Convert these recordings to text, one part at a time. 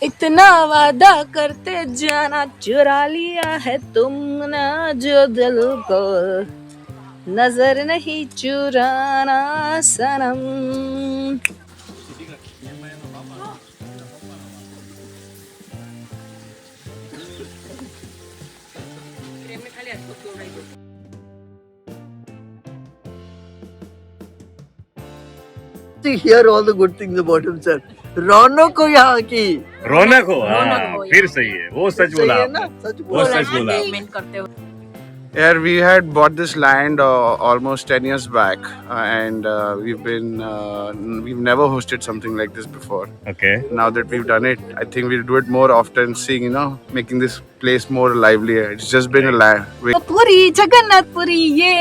इतना वादा करते जाना चुरा लिया है तुमने जो दिल को नजर नहीं चुराना सनम. Hear all the good things about himself. रौनक हो यहाँ की. रौनक हो, रौनक हाँ, हो फिर सही है, वो सच बोला सही है ना? आपने. सच वो सच बोला. कमेंट करते हो. Yeah, we had bought this land almost 10 years back, and we've never hosted something like this before. Okay. Now that we've done it, I think we'll do it more often, seeing, making this place more lively. It's just been a land. પુરી જગન્નાથપુરી ये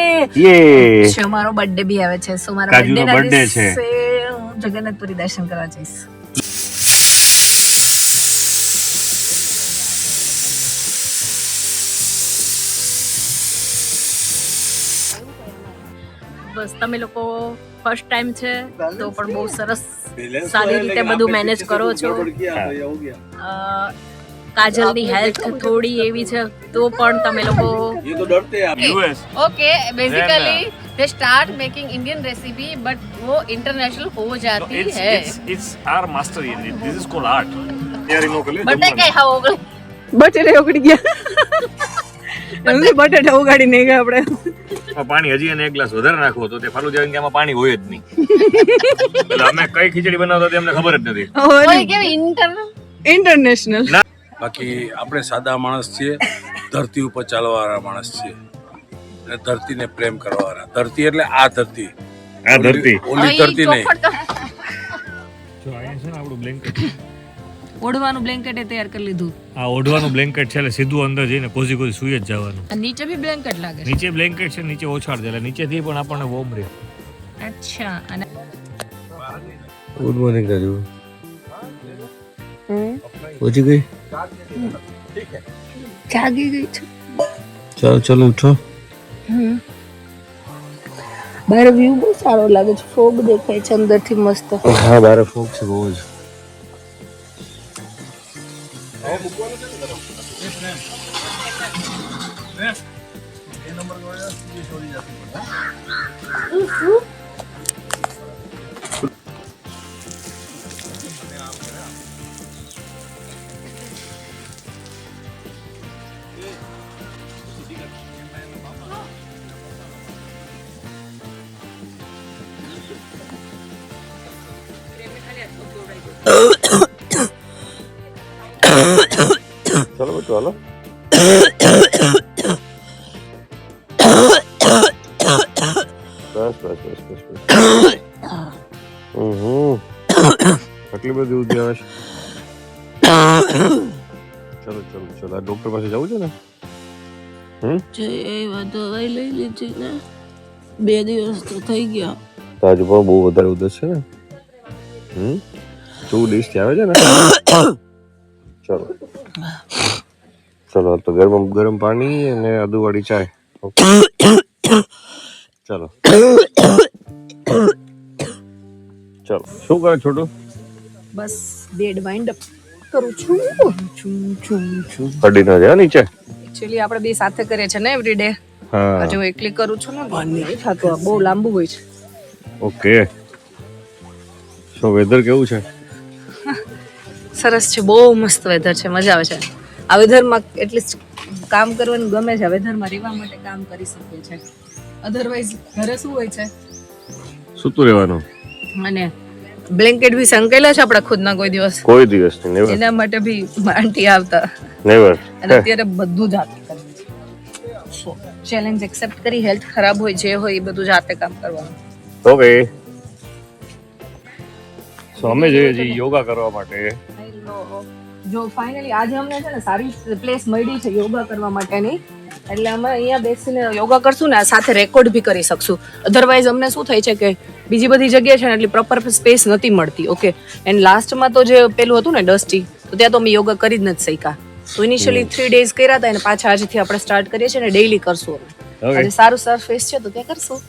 છે. મારો birthday બી આવે છે, સો મારા કાજુનો birthday ના birthday છે. દિવસે હું જગન્નાથપુરી દર્શન કરવા જઈશ. બસ તમે લોકો ફર્સ્ટ ટાઈમ છે તો પણ બહુ સરસ સારી રીતે બધું મેનેજ કરો છો. કાજલની હેલ્થ થોડી એવી છે તો પણ તમે લોકો US. Okay basically they start making Indian recipe but वो इंटरनेशनल हो जाती है. It's our mastery in it. This is called art. તૈયારી નો કરી લે. બટાકા ખાઓ ગઈ. બટેટા ઉકળી ગયા. એમને બટેટા ઉગાડી નહીં ગયા આપણે. પાણી હજી એને એક ગ્લાસ વધારે નાખવો તો તે ફાલું જાય કે આમાં પાણી હોય જ નહીં. એટલે અમે કઈ ખીચડી બનાવતા તે અમને ખબર જ નથી. ઓય કે ઇન્ટરનલ ઇન્ટરનેશનલ. બાકી આપણે સાદા માણસ છીએ, ધરતી ઉપર ચાલવાવાળા માણસ છીએ અને ધરતીને પ્રેમ કરવાવાળા. ધરતી એટલે આ ધરતી, આ ધરતી. ઓલી ધરતી નહીં. જો અહીંયા છે ને આપણું બ્લેન્કેટ. ઓઢવાનું બ્લેન્કેટ તૈયાર કરી લીધું. આ ઓઢવાનું બ્લેન્કેટ છે એટલે સીધું અંદર જઈને કોઝી કોઝી સુઈ જ જવાનું. અને નીચે બી બ્લેન્કેટ લાગે છે. નીચે બ્લેન્કેટ છે, નીચે ઓછાડ દે એટલે નીચેથી પણ આપણને વોર્મ રહે. અચ્છા. અને ગુડ મોર્નિંગ રાજુ. પહોંચી ગઈ? જાગી ગઈ છે. ચાલો ચાલો ઉઠો. બહાર વ્યૂ બહુ સારો લાગે છે. ફોગ દેખાય છે અંદરથી મસ્ત. હા, બારે ફોગ છે બહુ જ. ચાલો બેટો હાલો. બસ બસ બસ બસ બસ. આટલી બધી ઉધી આવે છે. ચલો ચલો ચલો, આ ડોક્ટર પાસે જવું છે ને? દવાઈ લઈ લીધી ને 2 દિવસ તો થઈ ગયા. તો હજુ પણ બહુ વધારે ઉધરસ છે ને? 2 દિવસથી આવે છે ને? ચલો ચલો, તો ગરમ પાણી અને આદુવાળી ચાય. ચલો ચલો. શું કરે છોટું? બસ બેડ વાઇન્ડ અપ કરું છું. પડી ન જાય નીચે. એકચ્યુઅલી આપણે બે સાથે કરીએ છે ને એવરી ડે. હા આજે હું એકલી કરું છું ને નહીં થતું. આ બહુ લાંબુ હોય છે. ઓકે. શું વેધર કેવું છે? સરસ છે, બહુ મસ્ત વેધર છે, મજા આવે છે. આ વેધરમાં એટલીસ્ટ કામ કરવાનું ગમે છે. વેધરમાં રહેવા માટે કામ કરી શકીએ છે. અધરવાઇઝ ઘરે શું હોય છે? સૂતું રહેવાનું. અને બ્લેન્કેટ બી સંકેલા છે આપણા ખુદના કોઈ દિવસ. કોઈ દિવસ નહીં. નેવર એના માટે બી આંટી આવતા. નેવર. અને અત્યારે બધું જાતે કરીએ છીએ. ચેલેન્જ એક્સેપ્ટ કરી. હેલ્થ ખરાબ હોય જે હોય એ બધું જાતે કામ કરવાનું. ઓકે. સો અમે જઈએ છીએ યોગા કરવા માટે. જો ફાઇનલી આજે અમને છે ને સારી પ્લેસ મળી છે યોગા કરવા માટેની. એટલે અમે અહીંયા બેસીને યોગા કરશું ને સાથે રેકોર્ડ બી કરી શકશું. અધરવાઇઝ અમને શું થાય છે કે બીજી બધી જગ્યાએ છે ને એટલી પ્રોપર સ્પેસ નથી મળતી. ઓકે. એન્ડ લાસ્ટમાં તો જે પેલું હતું ને ડસ્ટી, તો ત્યાં તો અમે યોગા કરી જ નથી શક્યા. તો ઇનિશિયલી 3 days કર્યા હતા અને પાછા આજથી આપણે સ્ટાર્ટ કરીએ છીએ ને ડેઈલી કરશું. આજે સારું સરફેસ છે તો ત્યાં કરશું.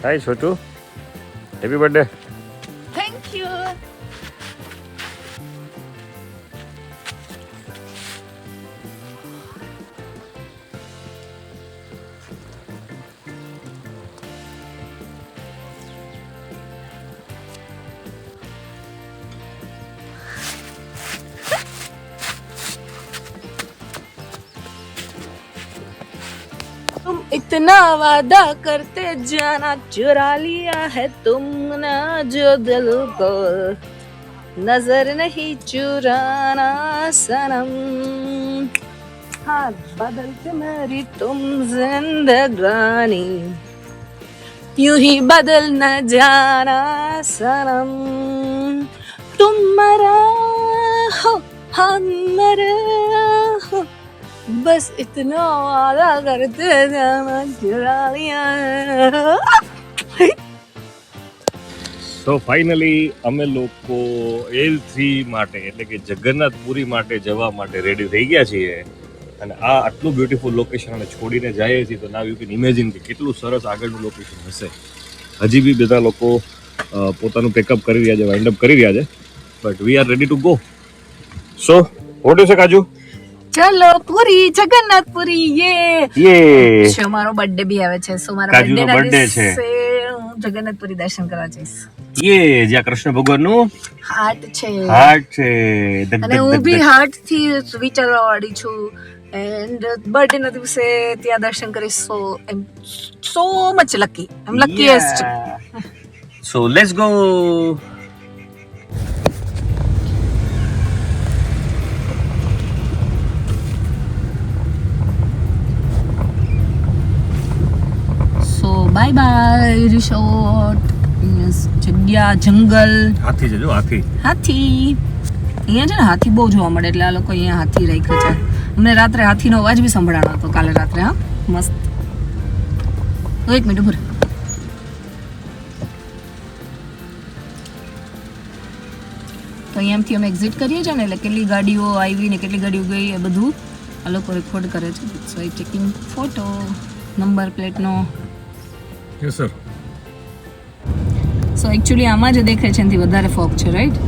Hi Chhotu, happy birthday. Thank you. तुम इतना वादा करते जाना, चुरा लिया है तुमने जो दिल को, नजर नहीं चुराना सनम, हाथ बदलते मेरी तुम जिंदगानी, यूं ही बदल न जाना सनम, तुम मरा हो हम मरा हो, बस इतना वादा करते जाना, चुरा लिया. તો ફાઇનલી અમે લોકો L3 માટે એટલે કે જગન્નાથપુરી માટે જવા માટે રેડી થઈ ગયા છીએ અને આ આટલું બ્યુટીફુલ લોકેશન અને છોડીને જઈએ છીએ તો નાવ યુ કેન ઇમેજિન કે કેટલું સરસ આગળનું લોકેશન હશે. હજી બી બધા લોકો પોતાનું પેકઅપ કરી રહ્યા છે, વાઇન્ડ અપ કરી રહ્યા છે, but we are ready to go. So what you say Kaju? ચલો પૂરી, જગન્નાથપુરી. યે છે મારો બર્થડે બી આવે છે, સો મારા કાજુનો birthday છે. હું જગન્નાથપુરી દર્શન કરવા જઈશ. યે જ્યાં કૃષ્ણ ભગવાનનું હાર્ટ છે હાર્ટ છે. અને હું બી હાર્ટ થી વિચારવા વાળી છું એન્ડ બર્થડે ના દિવસે ત્યાં દર્શન કરીશ. So am so much lucky, am luckiest. So let's go. So bye bye resort, જગ્યા, જંગલ. હાથી છે જો, હાથી. હાથી અહીંયા છે ને, હાથી બહુ જોવા મળે એટલે આ લોકો અહીંયા હાથી રાખ્યો છે. અમને રાત્રે હાથીનો અવાજ બી સંભળાણો હતો કાલે રાત્રે. હા મસ્ત. એક મિનિટ ઉભું રહે. તો અહીંયાથી અમે એક્ઝિટ કરીએ છીએ ને એટલે કેટલી ગાડીઓ આવી ને કેટલી ગાડીઓ ગઈ એ બધું આ લોકો રેકોર્ડ કરે છે. So I checking photo, number પ્લેટનો. Yes sir. સો એકચ્યુઅલી આમાં જે દેખાય છે એનાથી વધારે ફોગ છે, રાઈટ?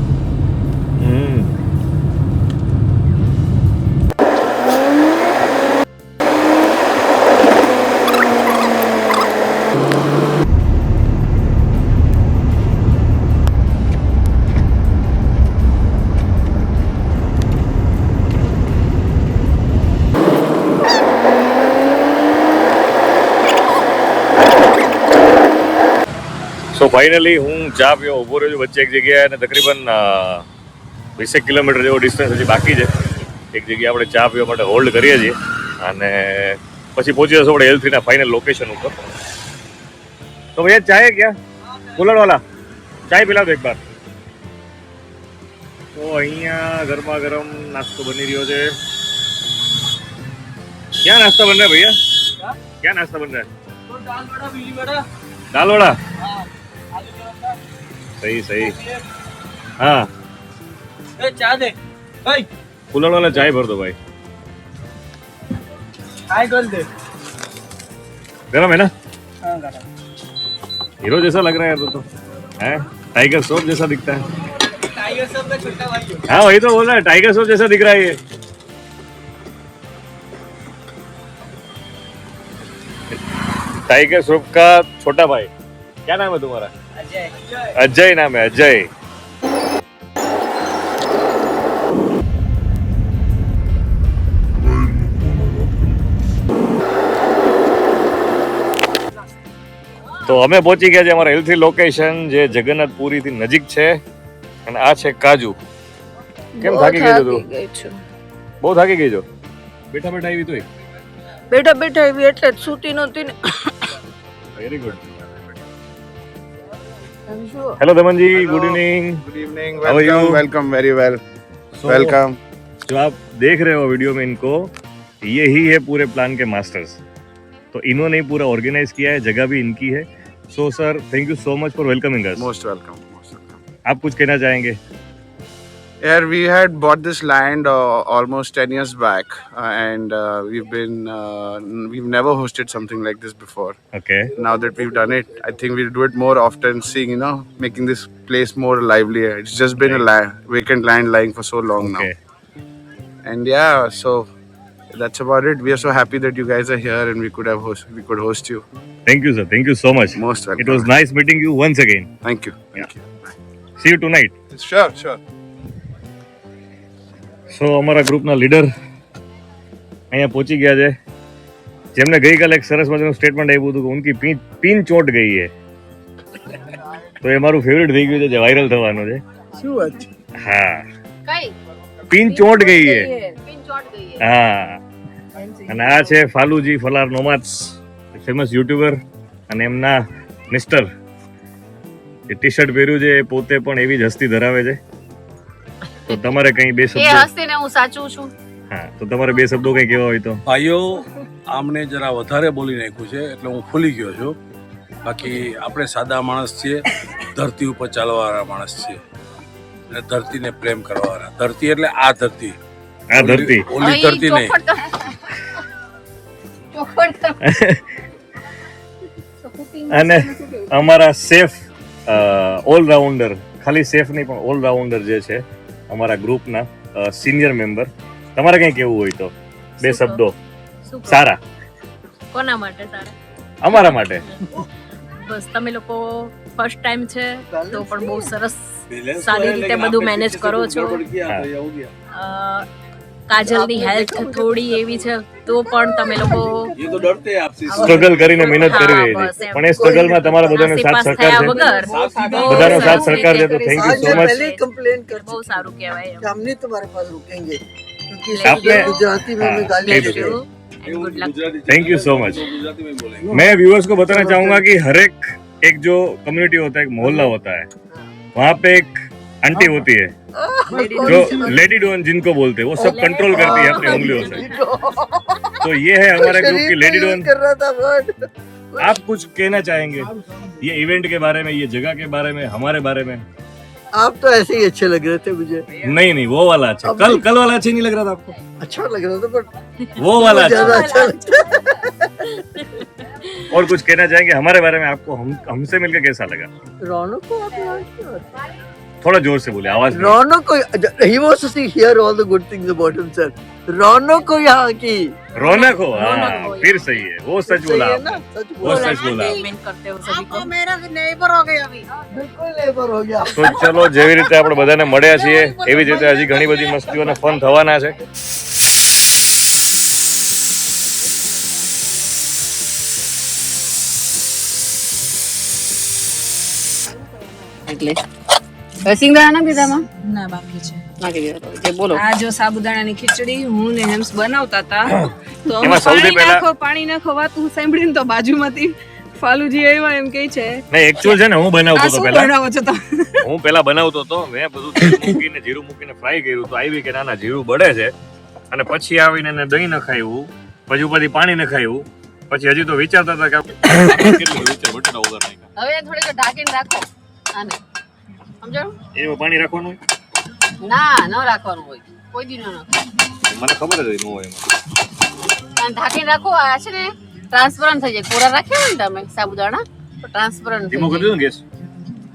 સો ફાઇનલી હું ચા પીવા ઊભો રહ્યો છું વચ્ચે એક જગ્યાએ અને તકરીબન 20 કિલોમીટર જેવો ડિસ્ટન્સ હજી બાકી છે. એક જગ્યાએ આપણે ચા પીવા માટે હોલ્ડ કરીએ છીએ અને પછી પહોંચી જશું આપણે L3 ના ફાઇનલ લોકેશન ઉપર. તો ભૈયા ચાય ક્યાં કુલર વાલા ચાય પીલા દો એક બાર. તો અહીંયા ગરમા ગરમ નાસ્તો બની રહ્યો છે. ક્યાં નાસ્તા બન રહા ભૈયા? ક્યાં નાસ્તા બન રહા? દાલ વડા. सही सही. हाँ चाय दे भाई, कूलर वाला चाय भर दो भाई. चाय कर दे. गरम है ना? हाँ गरम. हीरो जैसा लग रहा है तो है. टाइगर श्रॉफ जैसा दिखता है. टाइगर श्रॉफ का छोटा भाई है. हाँ वही तो बोल रहा है, टाइगर श्रॉफ जैसा दिख रहा है ये. टाइगर श्रॉफ का छोटा भाई. क्या नाम है तुम्हारा? अजय. अजय नाम है, अजय. તો અમે પહોંચી ગયા છે અમારા L3 લોકેશન જે જગન્નાથપુરી થી નજીક છે અને આ છે કાજુ. કેમ થાકી ગઈ તું? બહુ થાકી ગઈ છો? બેઠા બેઠા આવી તોય? બેઠા બેઠા આવી એટલે જ સૂતી નહોતી ને. Very good. Hello Daman ji, good evening. Good evening. How are you? Welcome. Very well. Welcome. जो आप देख रहे हो वीडियो में इनको, ये ही है पूरे प्लान के मास्टर्स. तो इन्होंने ही पूरा ऑर्गेनाइज किया है, जगह भी इनकी है. So sir thank you so much for welcoming us. Most welcome. Most welcome. आप कुछ कहना चाहेंगे? Yeah, we had bought this land almost 10 years back, and we've never hosted something like this before. Okay Now that we've done it, I think we'll do it more often, seeing, making this place more livelier. It's just been a vacant land lying for so long okay now. And yeah, so that's about it. We are so happy that you guys are here and we could host you. Thank you sir thank you so much Most welcome. It was nice meeting you once again Thank you. See you tonight Sure. So અમારા ગ્રુપના leader અહીંયા પહોંચી ગયા છે જેમને ગઈકાલે એક સરસ મજાનું સ્ટેટમેન્ટ આપ્યું હતું કે ઉનકી પીન ચોટ ગઈ છે તો એ મારું ફેવરેટ થઈ ગયું છે જે વાયરલ થવાનું છે શું વાત છે? હા કઈ પીન ચોટ ગઈ છે પિન ચોટ ગઈ છે. હા અને આ છે ફાલુજી ફલાર નોમાત્સ ફેમસ યુટ્યુબર અને એમના મિસ્ટર જે ટી શર્ટ પહેર્યું છે એ પોતે પણ એવી જ હસ્તી ધરાવે છે તો તમારે કઈ બે એ શબ્દો હસ્તીને હું સાચું છું. હા તો તમારે બે શબ્દો કઈ કહેવા હોય તો ભાઈઓ આમને જરા વધારે બોલી નાખ્યું છે એટલે હું ફૂલી ગયો છું. બાકી આપણે સાદા માણસ છીએ, ધરતી ઉપર ચાલવાવાળા માણસ છીએ અને ધરતીને પ્રેમ કરવાવાળા. ધરતી એટલે આ ધરતી, આ ધરતી ઓલી ધરતી નહીં. અને અમારા સેફ ઓલરાઉન્ડર ખાલી સેફ નહીં પણ ઓલરાઉન્ડર જે છે અમારા ગ્રુપના સિનિયર મેમ્બર તમારે કઈ કેવું હોય તો બે શબ્દો સારા કોના માટે સારા? અમારા માટે બસ તમે લોકો ફર્સ્ટ ટાઈમ છે તો પણ બહુ સરસ સારી રીતે બધું મેનેજ કરો છો. કાજલની હેલ્થ થોડી એવી છે તો પણ તમે લોકો સ્ટ્રગલ કરીને મહેનત કરી રહી બસ છે એમ. પણ એ સ્ટ્રગલમાં તમારો બધાનો સાથ આસેપાસ સહકાર થયા છે વગર બધાનો સાથ સારી સહકાર છે તો રીતે થેન્ક યુ आज સો मैं મચ पहले ही कंप्लेन कर બહુ સારું कહેવાય कि हम नहीं तुम्हारे पास रुकेंगे क्योंकि आपने- गुजराती में हमें गाली ठीक है। देते हैं। And good luck. Thank you so much मैं व्यूअर्स को बताना चाहूंगा कि हर एक जो कम्युनिटी होता है एक मोहल्ला होता है वहाँ पे एक आंटी होती है जो लेडी डॉन जिनको बोलते हैं वो सब कंट्रोल करती है अपनी उंगलियों से तो ये है हमारे ग्रुप की लेडी डॉन. कर रहा था वर्ड आप कुछ कहना चाहेंगे ये इवेंट के बारे में, ये जगह के बारे में, हमारे बारे में? आप तो ऐसे ही अच्छे लग रहे थे मुझे नहीं वो वाला अच्छा कल वाला अच्छा नहीं लग रहा था आपको? अच्छा लग रहा था पर वो वाला ज्यादा अच्छा. अच्छा लगता है। और कुछ कहना चाहेंगे हमारे बारे में आपको हमसे मिलकर कैसा लगा? रौनक को आप याद क्यों? थोड़ा जोर से बोले आवाज में. रौनक को he wants to see hear all the good things about himself. रौनक को यहाँ की रौनक हो हाँ रौनक हो, फिर सही है वो सच सही बोला है आपने. ना सच वो बोला सच बोला कमेंट करते हो सभी को. बिल्कुल लेबर हो गया તો ચલો જેવી રીતે આપણે બધાને મળ્યા છીએ એવી જ રીતે હજી ઘણી બધી મસ્તીઓ અને ફન થવાના છે. એટલે સિંગદાણા ના દીધામાં ના બાકી છે. નાખી દીધા કે બોલો આ જો સાબુદાણાની ખીચડી હું ને હેમ્સ બનાવતા હતા તો એમાં સૌથી પહેલા પાણી નાખો વાતું સાંભળીને તો બાજુમાંથી ફાલુજી આવ્યા એમ કહે છે નહીં એકચ્યુઅલ છે ને હું બનાવતો આ હતો શું પહેલા બનાવો છો તમે હું પહેલા બનાવતો હતો મેં બધું તેલ મૂકીને જીરું મૂકીને ફ્રાય કર્યું તો આવી કે ના જીરું બળે છે અને પછી આવીને એને દહીં નખાયું પછી ઉપરથી પાણી નખાયું પછી હજી તો વિચારતા હતા કે કેટલું વિચાર બટેટા વગર નાખ્યા હવે થોડીક ઢાંકીને રાખો આને સમજાણું? એમાં પાણી રાખવાનું હોય? ના ન રાખવાનું હોય કોઈ દી ન નાખો મને ખબર જ ન હોય એમાં અને ઢાંકીને રાખો. આ છે ને ટ્રાન્સપરન્ટ થઈ જાય. કોરા રાખ્યા હોય ને તમે સાબુદાણા તો ટ્રાન્સપરન્ટ ધીમો કરી દીધો ને ગેસ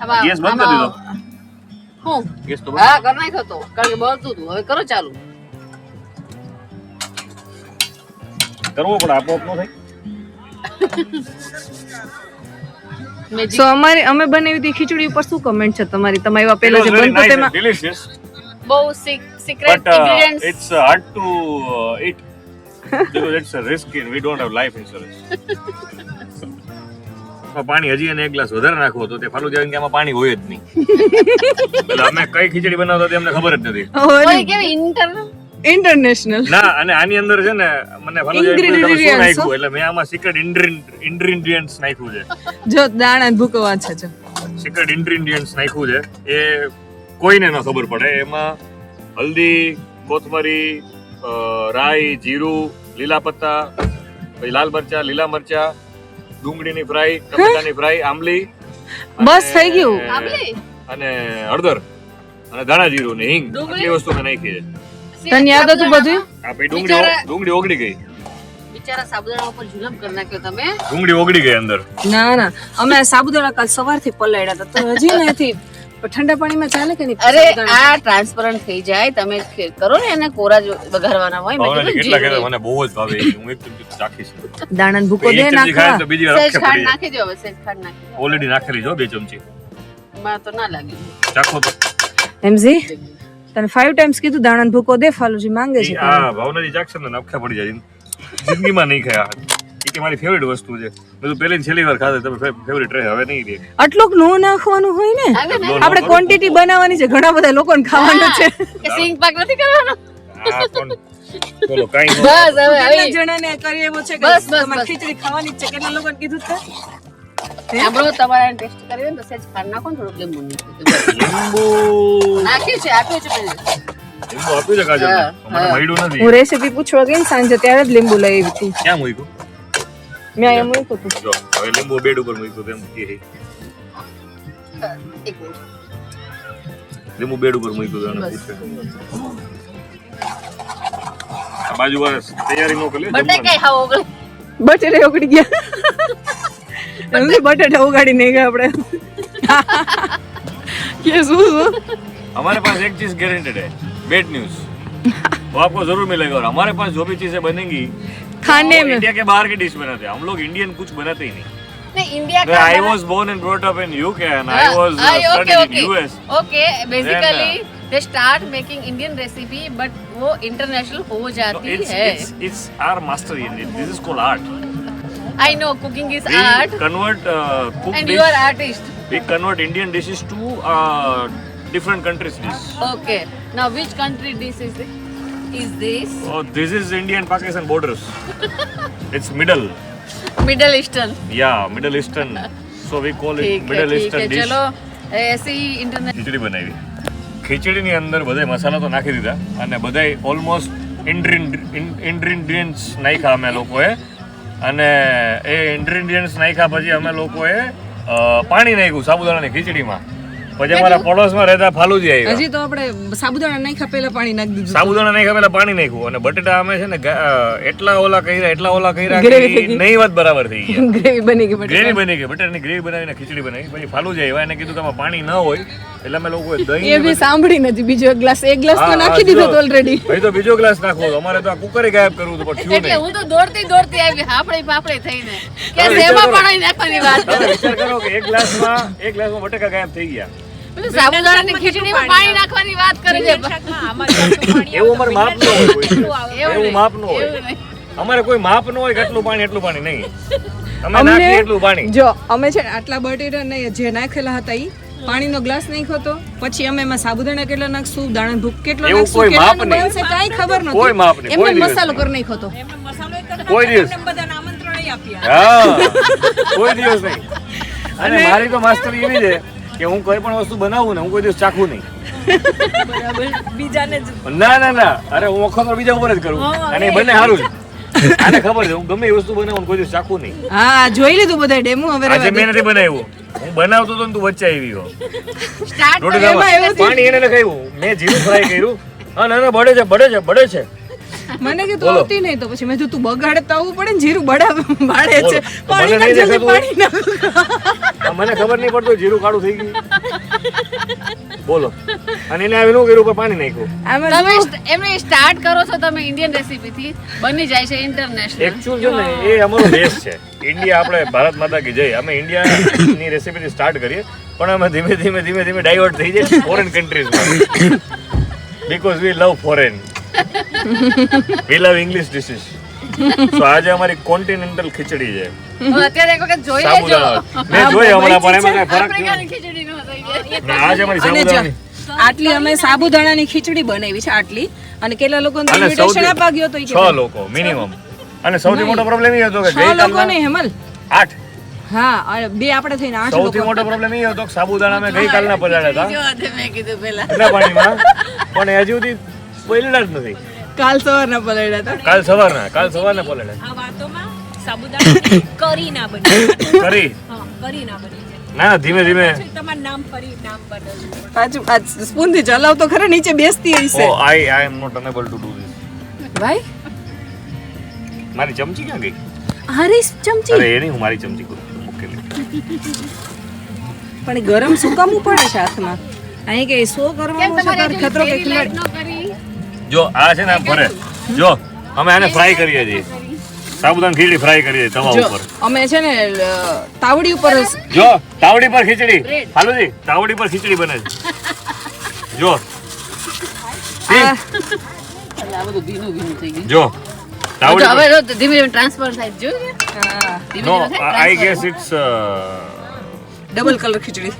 આમાં- ગેસ બંધ કરી દીધો? હું ગેસ તો હા કરી નાખ્યો તો કારણ કે બળતું હતું. હવે કરો ચાલુ. કરવો પણ આપોઆપ ન થાય. સો અમે બનાવી હતી ખીચડી ઉપર શું કમેન્ટ છે તમારી તમે આવ્યા પહેલા જે બનતો તેમાં delicious બહુ secret but ingredients it's hard to eat because it's a risk and we don't have life insurance. પાણી હજી એને એક ગ્લાસ વધારે નાખવો તો તે ફાલું જાય કે આમાં પાણી હોય જ નહીં. એટલે અમે કઈ ખીચડી બનાવતા હતી અમને ખબર જ નથી. કોઈ કેવી ઇન્ટરનેશનલ ના અને આની અંદર છે ને મને ફાલું જાય તમે શું Ingredients. નાખ્યું એટલે મેં આમાં સિક્રેટ ઇન્ગ્રેડિયન્ટ્સ નાખ્યું છે. જો દાણા ભૂકવા છે જો સિક્રેટ ઇન્ગ્રેડિયન્ટ્સ નાખ્યું છે એ કોઈને ન ખબર પડે. એમાં હલ્દી, કોથમરી, રાઈ, જીરું, લીલા પત્તા, પછી લાલ મરચા, લીલા મરચા, ડુંગળીની ફ્રાય, ટમેટાની ફ્રાય, આંબલી બસ થઈ ગયું. આંબલી? અને હળદર અને ધાણા જીરું ને હિંગ આટલી વસ્તુ મેં નાખી છે. તને યાદ હતું બધું? આ પછી ડુંગળી ઓગળી ગઈ. બિચારા સાબુદાણા ઉપર જુલમ કરી નાખ્યો તમે. ડુંગળી ઓગળી ગઈ અંદર. ના ના અમે સાબુદાણા કાલ સવારથી પલાળ્યા હતા તો હજી નથી. પણ ઠંડા પાણીમાં ચાલે કે નહીં? અરે આ ટ્રાન્સપરન્ટ થઈ જાય તમે કરો ને એને કોરા વઘારવાના હોય. મેં ભાવનાજી કીધું કેટલા જીરું. કહેતા મને બહુ જ ભાવે હું એક ચમચી ચાખીશ. દાણા ભૂકો એક દે ચમચી ખાય નાખવા. તો બીજી વાર સહેજ અખે ખાંડ પડી જાય. નાખી દો હવે સહેજ ખાંડ નાખી દો. ઓલરેડી નાખેલી જો 2 ચમચી. માં તો ના લાગ્યું. ચાખો તો. એમજી તને 5 ટાઈમ્સ કીધું દાણા ભૂકો દે ફાલુજી માંગે છે. આ ભાવનાજી ચાખશે ને અખે પડી જાય. જિંદગીમાં નહીં ખાયા. એ કે મારી ફેવરિટ વસ્તુ છે. બધું પહેલી ને છેલ્લી વાર ખાધે તમે ફેવરિટ રહે હવે નહીં રહે. આટલું નો નાખવાનું હોય ને. આવે ને? આપણે ક્વોન્ટિટી બનાવવાની છે ઘણા બધા લોકોને ખાવાનું છે. કે સિંગ પાક નથી કરવાનો. આ પણ બોલો કાઈ નો. બસ હવે કેટલા આવી જણાને કરી એવો છે કે બસ, બસ, તમારે બસ. ખીચડી ખાવાની જ છે કેટલા લોકોને કીધું છે? સાંભળો તમારે ટેસ્ટ કર્યો ને તો સહેજ ખાંડ નાખો ને થોડુંક લીંબુ લીંબુ નાખ્યું છે આપ્યું છે પેલું. લીંબુ આપ્યું છે કાજલ હા, મને મળ્યું નથી. હું રેસીપી પૂછવા ગઈ ને સાંજે ત્યારે જ લીંબુ લઈ આવી હતી. ક્યાં મૂક્યું? મેં અહીંયા મૂક્યું હતું. જો હવે લીંબુ બેડ ઉપર મૂક્યું તેમ કે એક મિનિટ. લીંબુ બેડ ઉપર મૂક્યું તો એને પૂછે. આ બાજુ વાળા તૈયારી નો કરી લે બટાકા ખાવ ઓગળી. બટેટા ઉગડી ગયા. એમને બટેટા ઉગાડી નહીં ગયા આપણે. કે શું શું? हमारे पास एक चीज गारंटेड है बैड न्यूज वो आपको जरूर मिलेगा और हमारे पास जो भी चीजें बनेंगी खाने वो में इंडिया के बाहर की डिश बनाते हैं हम लोग इंडियन कुछ बनाते ही नहीं नहीं इंडिया का I was born and brought up in UK and I was okay, studied okay. in US Okay, basically they start making Indian recipe but वो international हो so जाती it's, है. it's our mastery in it this is called art I know cooking is we art convert cooked and dish you are artist. we convert Indian dishes to different countries dish Okay. Now which country dish is this? Is this so this is India and Pakistan borders it's middle Middle Eastern? yeah Middle Eastern so we call it ठीक है Middle ठीक Eastern है dish चलो ऐसे ही internet ખીચડી બનાવી ખીચડીની અંદર બધાય મસાલા તો નાખી દીધા અને બધાય ઓલમોસ્ટ ઇન્ગ્રીડિયન્ટ્સ નાખ્યા અમે લોકોએ અને એ ઇન્ગ્રીડિયન્ટ્સ નાખ્યા પછી અમે લોકોએ પાણી નાખ્યું સાબુદાણાની ખીચડીમાં પછી અમારા પડોશમાં રહેતા ફાલુજી આવ્યા હજી તો આપણે સાબુદાણા નાખ્યા પહેલા પાણી નાખી દીધું. સાબુદાણા નાખ્યા પહેલા પાણી નાખ્યું અને બટેટા અમે છે ને એટલા ઓલા કર્યા Gravy કે થઈ ગઈ. નહીં વાત બરાબર થઈ ગયા ગ્રેવી બની ગઈ બટેટા. ગ્રેવી બની ગઈ બટેટાની ગ્રેવી બનાવીને ખીચડી બનાવી પછી ફાલુજી આવ્યા એને કીધું કે આમાં પાણી ન હોય એટલે અમે લોકોએ એ દહીં બી સાંભળી નથી. બીજો એક ગ્લાસ તો નાખી દીધો તો ઓલરેડી. ભાઈ તો બીજો ગ્લાસ નાખવો હતો. અમારે તો આ કુકરે ગાયબ કરવું હતું પણ થયું એટલે નહીં હું તો દોડતી આવી હાફડે પાપડે થઈને કે સેમાં પાણી નાખવાની વાત તમે વિચાર કરો કે એક ગ્લાસમાં બટેકા ગાયબ થઈ ગયા બધું સાબુદાણાની ખીચડીમાં પાણી નાખવાની વાત કરે છે એવું અમારે માપ ન હોય કોઈ. એવું માપ ન હોય એવું નહીં. અમારે કોઈ માપ ન હોય કે એટલું પાણી નહીં અમે અમને નાખીએ એટલું પાણી જો અમે છે ને આટલા બટેટા નહીં જે નાખેલા હતા ઈ પાણીનો ગ્લાસ નાખ્યો તો પછી અમે એમાં સાબુદાણા કેટલા નાખશું દાણા ભૂક કેટલો એવું નાખશું કોઈ માપ કેટલાનું નહીં. બનશે કાંઈ ખબર નથી. કોઈ માપ નહીં, કોઈ એમને દિવસ મસાલો કરી નાખ્યો તો કોઈ દિવસ હા કોઈ દિવસ નહીં અને મારી તો માસ્ટરી એવી છે કે હું કોઈ પણ વસ્તુ બનાવું ને હું કોઈ દિવસ ચાખું નહીં ના અરે હું વખત બીજા ઉપર જ કરું અને એ બંને સારું છે આને ખબર છે હું ગમે એ વસ્તુ બનાવું કોઈ દિવસ ચાખું નહીં હા જોઈ લીધું બધા ડેમો હવે આજે મેં નથી બનાવ્યું હું બનાવતો હતો ને તું વચ્ચે આવી ગયો સ્ટાર્ટ રોટી એમાં ખાવા. એવું પાણી એને લખાવ્યું મેં જીરું ફ્રાય કર્યું હા ના બળે છે મને કે તું બોલો. આવતી નહીં તો પછી મેં કીધું તું બગાડે તો આવવું પડે ને જીરું બાળે છે બોલો. પાણી મને નાખ નહીં જલ્દી દેખાતું. પાણી નાખ. મને ખબર નહીં પડતું જીરું કાળું થઈ ગયું બોલો અને એને આવેલું કર્યું ઉપર પાણી નાખ્યું આમાં તમે જો, એમને સ્ટાર્ટ કરો છો તમે ઇન્ડિયન રેસીપી થી બની જાય છે ઇન્ટરનેશનલ. એકચ્યુઅલ છે ને એ અમારો દેશ છે ઇન્ડિયા આપણે ભારત માતા કી જય અમે ઇન્ડિયાની રેસીપીથી સ્ટાર્ટ કરીએ પણ અમે ધીમે ધીમે ડાયવર્ટ થઈ જાય ફોરેન કન્ટ્રીઝમાં because we love foreign we love English dishes so આજે અમારી કોન્ટિનેન્ટલ ખીચડી છે અત્યારે એક વખત જોઈ લેજો સાબુદાણા મેં જોઈ હમણાં પણ એમાં કઈ ફરક આફ્રિકાની ખીચડી નો થઈ જાય. ના આજે અમારી અને જો, સાબુદાણાની આટલી અમે સાબુદાણાની ખીચડી બનાવી છે આટલી અને કેટલા લોકોને અને ઇન્વિટેશન આપવા ગયો તો ઈ 6 લોકો મિનિમમ અને સૌથી મોટો પ્રોબ્લેમ એ હતો કે 6 લોકો ગઈકાલના નહીં હેમલ 8 હા અને બે આપણે થઈને 8 સૌથી લોકો મોટો પ્રોબ્લેમ એ હતો કે સાબુદાણા મેં ગઈકાલના પલાળ્યા હતા જો આજે મેં કીધું પહેલા એટલા પાણીમાં પણ હજી સુધી પલળ્યા જ નથી કાલ સવારના પલાળ્યા હતા કાલ સવારના પલાળ્યા આ વાતોમાં સાબુદાણા કરી ના બની કરી હા કરી ના બની જાય ના ધીમે ધીમે. તમારું નામ ફરી નામ બદલવું. પાછું આ સ્પૂન થી ચલાવ તો ખરા, નીચે બેસતી હશે. Oh I am not unable to do this. ભાઈ મારી ચમચી ક્યાં ગઈ? હરીશ ચમચી અરે એ નહીં, હું મારી ચમચી મૂકેલી. પણ ગરમ સુકામું પડે છે હાથમાં. અહીં કે સો કરવાનું છે તાર ખતરો કે ખિલાડી. જો આ છે ને આમ ફરે. જો અમે આને ફ્રાય કરીએ છીએ, સાબુદાણા ખીચડી ફ્રાય કરીએ છીએ તવા જો ઉપર. અમે છે ને તાવડી ઉપર જો તાવડી પર ખીચડી, હાલુજી તાવડી પર ખીચડી બને છે. જો આ જો તાવડી પર. હવે ધીમે ધીમે ટ્રાન્સફર થાય જોયું no I guess it's double colour khichdi.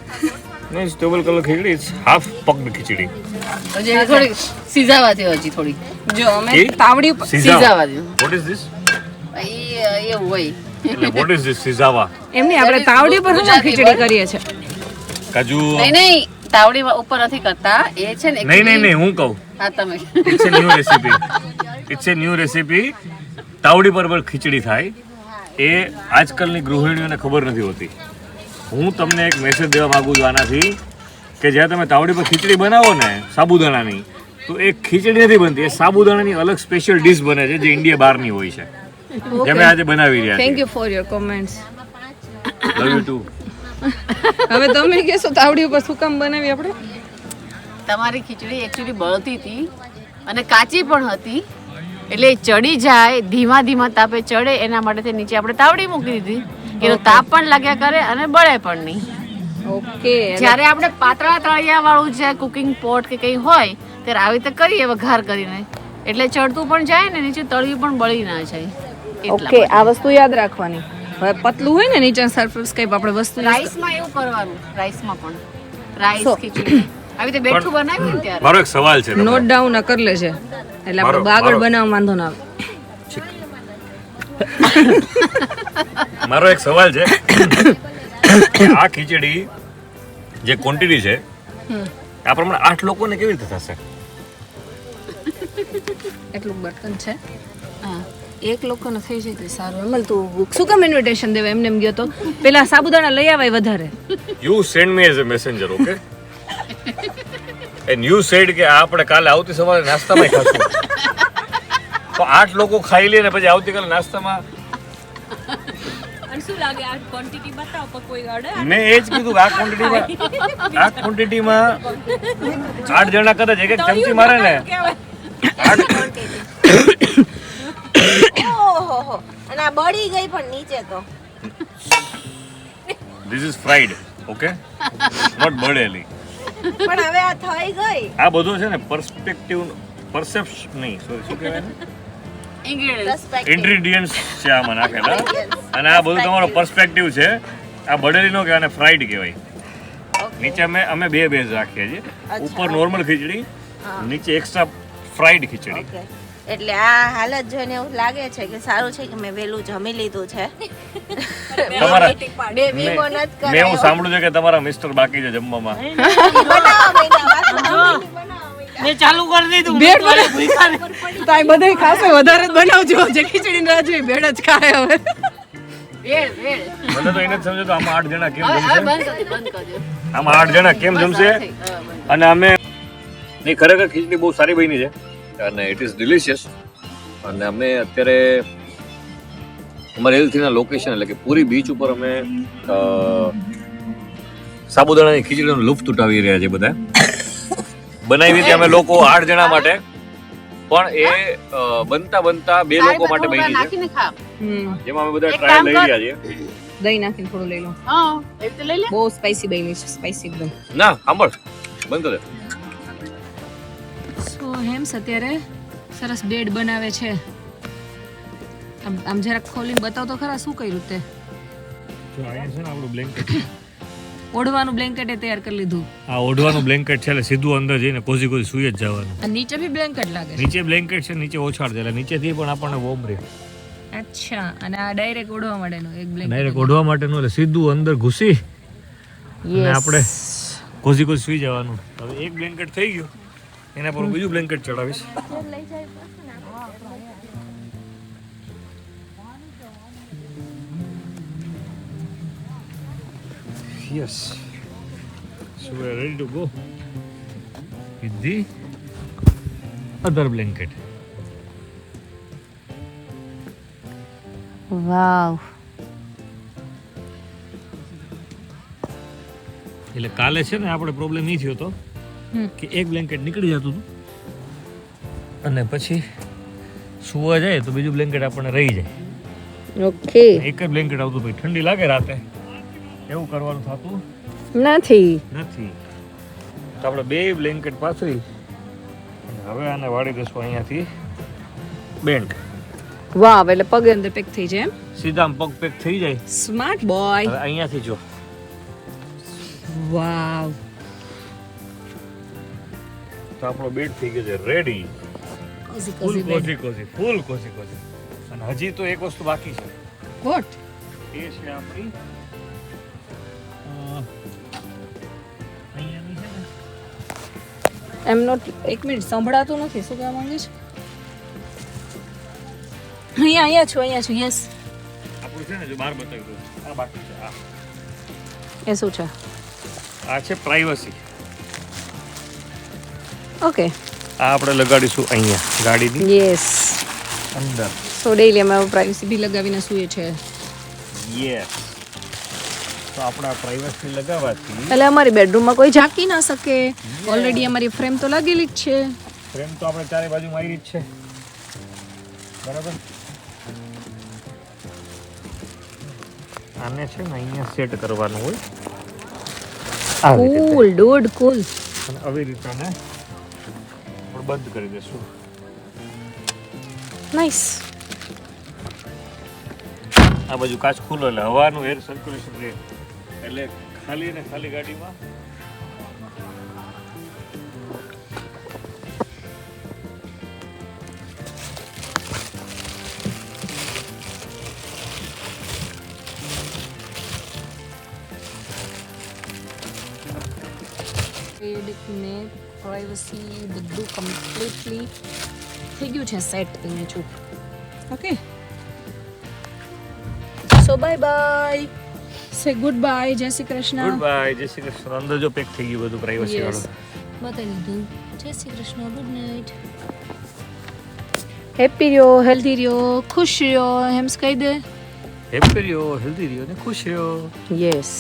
No it's double colour khichdi, it's half packed khichdi. હજી થોડી સીઝાવા દે, હજી થોડી જો અમે એ? તાવડી ઉપર સીઝાવા દે. What is this? એવું હોય. એટલે વોટ ઇઝ ધીસ સિઝાવા? એમની આપણે તાવડી પર શું ખીચડી કરીએ છે. કાજુ? નહીં તાવડી ઉપર નથી કરતા, એ છે ને નહીં હું કહું, હા તમે it's a new recipe. It's a new recipe. તાવડી પર ખીચડી થાય એ આજકાલની ગૃહિણીઓને ખબર નથી હોતી. હું તમને એક મેસેજ દેવા માંગુ છું આનાથી, કે જ્યારે તમે તાવડી પર ખીચડી બનાવો ને સાબુદાણાની, તો એ ખીચડી નથી બનતી, એ સાબુદાણાની અલગ સ્પેશિયલ ડિશ બને છે જે ઇન્ડિયા બહારની હોય છે, જે અમે આજે બનાવી રહ્યા થેન્ક છીએ. You for your comments. Love you too. હવે તમે કહેશો તાવડી ઉપર શું કામ બનાવી આપણે? તમારી ખીચડી એકચ્યુઅલી બળતી હતી અને કાચી પણ હતી, એટલે ચડી જાય, ધીમા ધીમા તાપે ચડે એના માટે નીચે આપણે તાવડી મૂકી દીધી. એનો તાપ પણ લાગ્યા કરે અને બળે પણ નહીં. ઓકે. જ્યારે આપણે પાતળા તળિયા વાળું જે કુકિંગ પોટ કે કંઈ હોય ત્યારે આવી રીતે કરીએ વઘાર કરીને, એટલે ચડતું પણ જાય ને નીચે તળિયું પણ બળી ના જાય. ઓકે, આ વસ્તુ યાદ રાખવાની. હવે પતલું હોય ને નીચે સરફેસ કઈ આપણે વસ્તુ રાઈસમાં એવું કરવાનું, રાઈસમાં પણ રાઈસ ખીચડી આવી રીતે બેઠું બનાવ્યું ને ત્યારે. મારો એક સવાલ છે. નોટ ડાઉન કરી લેજે, એટલે આપણે આગળ બનાવવા વાંધો ના આવે. મારો એક સવાલ છે, આ ખીચડી જે ક્વોન્ટિટી છે આ પ્રમાણે 8 લોકોને કેવી રીતે થશે? એટલું બર્તન છે, હા, એક લોકોને થઈ જાય તો સારું. અમલ તું શું કામ ઇન્વિટેશન દેવા એમને એમ ગયો તો? પેલા સાબુદાણા લઈ આવાય વધારે. You send me as a messenger, okay? And you sad કે આપણે કાલે આવતી સવારે નાસ્તામાં ખાશું. તો 8 લોકો ખાઈ લે ને પછી આવતીકાલે નાસ્તામાં શું લાગે આ ક્વોન્ટિટી બતાવો પર કોઈ અડે? મેં એ જ કીધું કે આ ક્વોન્ટિટીમાં 8 જણા કદાચ એક ચમચી મારે ને. ઓહો, અને આ બળી ગઈ પણ નીચે તો. This is fried, okay? Not બળેલી. પણ હવે આ થઈ ગઈ. આ બધું છે ને પરસેપ્શન નહીં, સોરી શું કહેવાય ને, ઇન્ગ્રેડિયન્ટ્સ છે આમાં નાખેલા, અને આ બધું તમારો પર્સપેક્ટિવ છે. આ બળેલી નો કહેવાય, ફ્રાઈડ કહેવાય. નીચે અમે બે બેઝ રાખીએ છીએ, ઉપર નોર્મલ ખીચડી, નીચે એક્સ્ટ્રા ફ્રાઈડ ખીચડી. ઓકે, એટલે આ હાલત જોઈને એવું લાગે છે કે સારું છે કે મેં વહેલું જમી લીધું છે. તમારા બે વીમો નથી મેં કરાયો. એવું સાંભળ્યું છે કે તમારા મિસ્ટર બાકી છે જમવામાં. બનાવવા માંડ્યા. મેં ચાલુ કરી દીધું. બેડ તાય બધે ખાસે વધારે જ બનાવજો, જે ખીચડી ના જોઈએ બેડ જ ખાય. હવે વેળ વેળ મને તો એને જ સમજો તો આમાં 8 જણા કેમ હવે જમશે? બંધ કરી દો. આમાં 8 જણા કેમ જમશે? અને અમે નહીં, ખરેખર ખીચડી બહુ સારી બની છે અને ઇટ ઇઝ ડિલિશિયસ. અને અમે અત્યારે અમારા હેલ્થના લોકેશન એટલે કે પૂરી બીચ ઉપર અમે સાબુદાણાની ખીચડીનો લુફ્ત ઉઠાવી રહ્યા છે. બધા બનાવી હતી અમે લોકો 8 જણા માટે, પણ એ બનતા 2 લોકો માટે બની છે, નાખીને ખા. જેમાં અમે બધા એક ટ્રાય કામ લઈ કર. રહ્યા છીએ. દહીં નાખીને થોડું લઈ લો. હા એવી રીતે લઈ લે. બહુ સ્પાઈસી બની છે, સ્પાઈસી એકદમ. ના સાંભળ, બંધ કર દે. સો હેમ્સ અત્યારે સરસ બેડ બનાવે છે. આમ જરાક ખોલીને બતાવ તો ખરા શું કર્યું તે. જો અહીંયા છે ને આપણું બ્લેન્કેટ, ઓઢવાનું બ્લેન્કેટ તૈયાર કરી લીધું. આ ઓઢવાનું બ્લેન્કેટ છે એટલે સીધું અંદર જઈને કોઝી સુઈ જ જવાનું. અને નીચે બી બ્લેન્કેટ લાગે છે. નીચે બ્લેન્કેટ છે, નીચે ઓછાડ છે એટલે નીચેથી પણ આપણને વોર્મ રહે. અચ્છા, અને આ ડાયરેક્ટ ઓઢવા માટેનું એક બ્લેન્કેટ. ડાયરેક્ટ ઓઢવા માટેનું એટલે સીધું અંદર ઘૂસી અને આપણે કોઝી સુઈ જવાનું. હવે એક બ્લેન્કેટ થઈ ગયું, એના પર બીજું blanket ચડાવીશ. Yes. So we are ready to go with the other blanket. વાવ. એટલે કાલે છે ને આપણે પ્રોબ્લેમ એ થયો હતો કે એક બ્લેન્કેટ નીકળી જતું હતું અને પછી સુવા જાય તો બીજું બ્લેન્કેટ આપણને રહી જાય. ઓકે. એક જ બ્લેન્કેટ આવતું પછી ઠંડી લાગે રાતે એવું કરવાનું થતું નથી. નથી. તો આપણે બે બ્લેન્કેટ પાથરી અને હવે આને વાળી દઈશું અહીંયાથી બેન્ડ. વાવ, એટલે પગ અંદર પેક થઈ જાય એમ. સીધા આમ પગ પેક થઈ જાય. Smart boy. હવે અહીંયાથી જો વાવ. તો આપણો બેડ થઈ ગયો છે રેડી. કોઝી ફૂલ કોઝી બેડ. કોઝી ફૂલ કોઝી. અને હજી તો એક વસ્તુ બાકી છે. વોટ? એ છે આપણી અહીંયાની છે ને એમ નોટ. એક મિનિટ, સંભળાતું નથી. શું કહેવા માંગે છે? અહીંયા છું. યસ. આપણું છે ને જો બહાર બતાવી દઉં આ બાકી છે. એ શું છે? આ છે પ્રાઇવસી. ઓકે. આ આપણે લગાડીશું અહીંયા ગાડીની યસ. અંદર. સો ડેઈલી અમે પ્રાઇવસી બી લગાવીને સૂઈએ છે. યસ. તો આપણે આ પ્રાઇવસી લગાવવાથી એટલે અમારી બેડરૂમમાં કોઈ ઝાંકી ના શકે. ઓલરેડી અમારી ફ્રેમ તો લાગેલી જ છે. ફ્રેમ તો આપણે ચારે બાજુ મારી જ છે. બરાબર. આને છે ને અહીંયા સેટ કરવાનું હોય આવી રીતે. કૂલ ડૂડ કૂલ. અને આવી રીતે આને આપણે બંધ કરી દઈશું. નાઈસ. આ બાજુ કાચ ખુલ્લો એટલે હવાનું એર સર્ક્યુલેશન રહે એટલે ખાલી ને ખાલી ગાડીમાં ને પ્રાઇવસી બધું કમ્પ્લીટલી થઈ ગયું છે સેટ. એને ચૂપ. Okay. So bye bye. Say goodbye. જય શ્રી કૃષ્ણ. Good bye. જય શ્રી કૃષ્ણ. અંદર જો પેક થઈ ગયું બધું પ્રાઇવસી Yes. વાળું. બતાવી દીધું. જય Shri Krishna. Good night. Happy રહ્યો, હેલ્ધી રહ્યો, ખુશ રહ્યો. એમ કહી દે. હેપી રહ્યો, હેલ્ધી રહ્યો ને ખુશ રહ્યો. યસ.